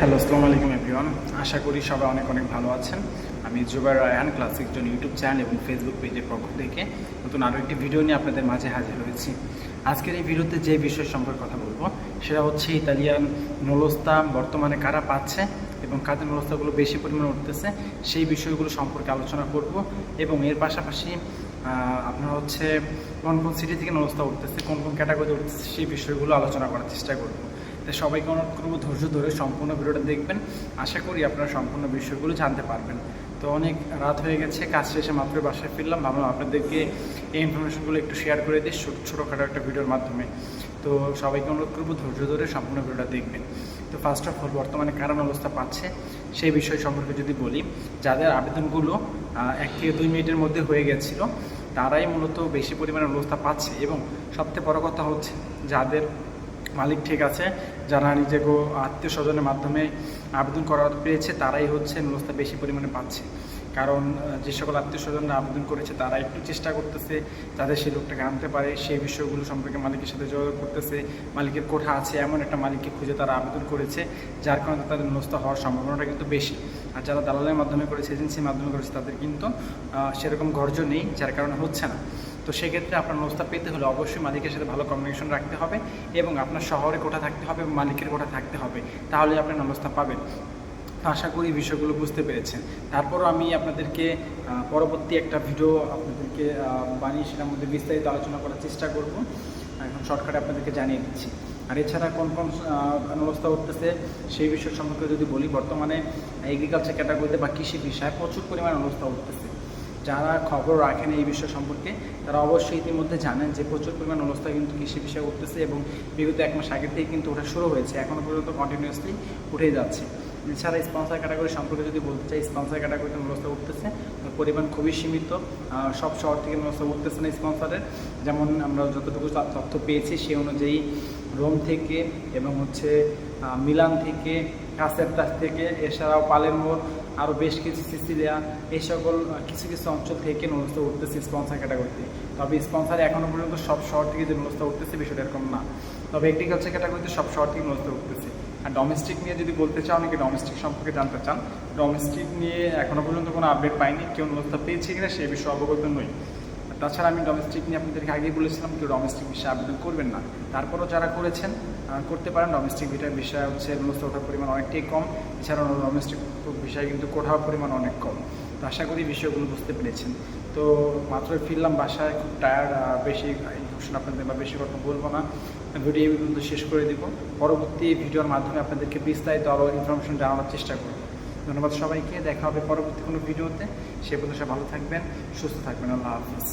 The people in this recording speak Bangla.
হ্যালো, আসসালামু আলাইকুম এভরিওয়ান। আশা করি সবাই অনেক অনেক ভালো আছেন। আমি জুবাইর রায়হান ক্লাসিক জন ইউটিউব চ্যানেল এবং ফেসবুক পেজের পক্ষ থেকে নতুন আরও একটি ভিডিও নিয়ে আপনাদের মাঝে হাজির হয়েছি। আজকের এই ভিডিওতে যে বিষয় সম্পর্কে কথা বলবো সেটা হচ্ছে ইতালিয়ান নুডলসটা বর্তমানে কারা পাচ্ছে এবং কাদের নুডলসগুলো বেশি পরিমাণে উঠতেছে সেই বিষয়গুলো সম্পর্কে আলোচনা করব এবং এর পাশাপাশি আপনার হচ্ছে কোন কোন সিটি থেকে নুডলসটা উঠতেছে, কোন কোন ক্যাটাগরি উঠতেছে সেই বিষয়গুলো আলোচনা করার চেষ্টা করব। তাই সবাইকে অনুরোধ করবো ধৈর্য ধরে সম্পূর্ণ ভিডিওটা দেখবেন। আশা করি আপনারা সম্পূর্ণ বিষয়গুলো জানতে পারবেন। তো অনেক রাত হয়ে গেছে, কাজ শেষে মাত্র বাসায় ফিরলাম, ভাবলাম আপনাদেরকে এই ইনফরমেশনগুলো একটু শেয়ার করে দিই ছোটোখাটো একটা ভিডিওর মাধ্যমে। তো সবাইকে অনুরোধ করবো ধৈর্য ধরে সম্পূর্ণ ভিডিওটা দেখবেন। তো ফার্স্ট অফ অল বর্তমানে কারণ অবস্থা পাচ্ছে সেই বিষয় সম্পর্কে যদি বলি, যাদের আবেদনগুলো 1 থেকে 2 মিনিটের মধ্যে হয়ে গেছিলো তারাই মূলত বেশি পরিমাণে অবস্থা পাচ্ছে। এবং সবথেকে বড় কথা হচ্ছে যাদের মালিক ঠিক আছে, যারা নিজেকে আত্মীয় স্বজনের মাধ্যমে আবেদন করা পেয়েছে তারাই হচ্ছে নুডলসটা বেশি পরিমাণে পাচ্ছে। কারণ যে সকল আত্মীয় স্বজনরা আবেদন করেছে তারা একটু চেষ্টা করতেছে যাতে সেই লোকটাকে আনতে পারে, সেই বিষয়গুলো সম্পর্কে মালিকের সাথে যোগাযোগ করতেছে। মালিকের কোঠা আছে এমন একটা মালিককে খুঁজে তারা আবেদন করেছে, যার কারণে তাদের নুডলসটা হওয়ার সম্ভাবনাটা কিন্তু বেশি। আর যারা দালালের মাধ্যমে করেছে, এজেন্সির মাধ্যমে করেছে, তাদের কিন্তু সেরকম গর্জ নেই, যার কারণে হচ্ছে না। তো সেক্ষেত্রে আপনার নুডলসটা পেতে হলে অবশ্যই মালিকের সাথে ভালো কমিউনিকেশন রাখতে হবে এবং আপনার শহরে কোঠা থাকতে হবে এবং মালিকের কোঠা থাকতে হবে, তাহলে আপনি নুডলসটা পাবেন। আশা করি বিষয়গুলো বুঝতে পেরেছেন। তারপরও আমি আপনাদেরকে পরবর্তী একটা ভিডিও আপনাদেরকে বানিয়ে সেটার মধ্যে বিস্তারিত আলোচনা করার চেষ্টা করব। এখন শর্টকাটে আপনাদেরকে জানিয়ে দিচ্ছি। আর এছাড়া কোন কোন নুডলসটা উঠতেছে সেই বিষয় সম্পর্কে যদি বলি, বর্তমানে এগ্রিকালচার ক্যাটাগরিতে বা কৃষি বিষয়ে প্রচুর পরিমাণে নুডলসটা উঠতেছে। যারা খবর রাখেন এই বিষয় সম্পর্কে তারা অবশ্যই ইতিমধ্যে জানেন যে প্রচুর পরিমাণ অবস্থা কিন্তু কৃষি বিষয়ে উঠতেছে এবং বিগত 1 মাস আগের থেকে কিন্তু ওটা শুরু হয়েছে, এখনও পর্যন্ত কন্টিনিউয়াসলি উঠেই যাচ্ছে। এছাড়া স্পন্সার ক্যাটাগরি সম্পর্কে যদি বলতে চাই, স্পন্সার ক্যাটাগরিতে অবস্থা উঠতেছে পরিমাণ খুবই সীমিত। সব শহর থেকে অবস্থা উঠতেছে না স্পন্সারের। যেমন আমরা যতটুকু তথ্য পেয়েছি সেই অনুযায়ী রোম থেকে এবং হচ্ছে মিলান থেকে, কাসেরটাস থেকে, এছাড়াও পালেরমো, আরও বেশ কিছু সিসিলিয়া, এই সকল কিছু কিছু অঞ্চল থেকে নুডলসটা উঠতেছে স্পন্সার ক্যাটাগরিতে। তবে স্পন্সার এখনও পর্যন্ত সব শহর থেকে যে নুডলসটা উঠতেছে বিষয়টা এরকম না। তবে এগ্রিকালচার ক্যাটাগরিতে সব শহর থেকে নুডলসটা উঠতেছে। আর ডোমেস্টিক নিয়ে যদি বলতে চাও, অনেকে ডোমেস্টিক সম্পর্কে জানতে চান, ডোমেস্টিক নিয়ে এখনও পর্যন্ত কোনো আপডেট পাইনি, কেউ নুডলসটা পেয়েছে কিনা সেই বিষয়ে অবগত নই। তাছাড়া আমি ডোমেস্টিক নিয়ে আপনাদেরকে আগেই বলেছিলাম কেউ ডোমেস্টিক বিষয়ে আবেদন করবেন না। তারপরও যারা করেছেন করতে পারেন। ডোমেস্টিক ভিটার বিষয় হচ্ছে নুডলসটা ওঠার পরিমাণ অনেকটাই কম। এছাড়াও ডোমেস্টিক বিষয়ে কিন্তু কোঠার পরিমাণ অনেক কম। তো আশা করি বিষয়গুলো বুঝতে পেরেছেন। তো মাত্র ফিরলাম বাসায়, খুব টায়ার্ড, বেশি ইনফরমেশন আপনাদের বা বেশি কথা বলবো না, ভিডিও এই পর্যন্ত শেষ করে দিব। পরবর্তী ভিডিওর মাধ্যমে আপনাদেরকে বিস্তারিত আরও ইনফরমেশন জানানোর চেষ্টা করব। ধন্যবাদ সবাইকে, দেখা হবে পরবর্তী কোনো ভিডিওতে। সে পর্যন্ত ভালো থাকবেন, সুস্থ থাকবেন। আল্লাহ হাফিজ।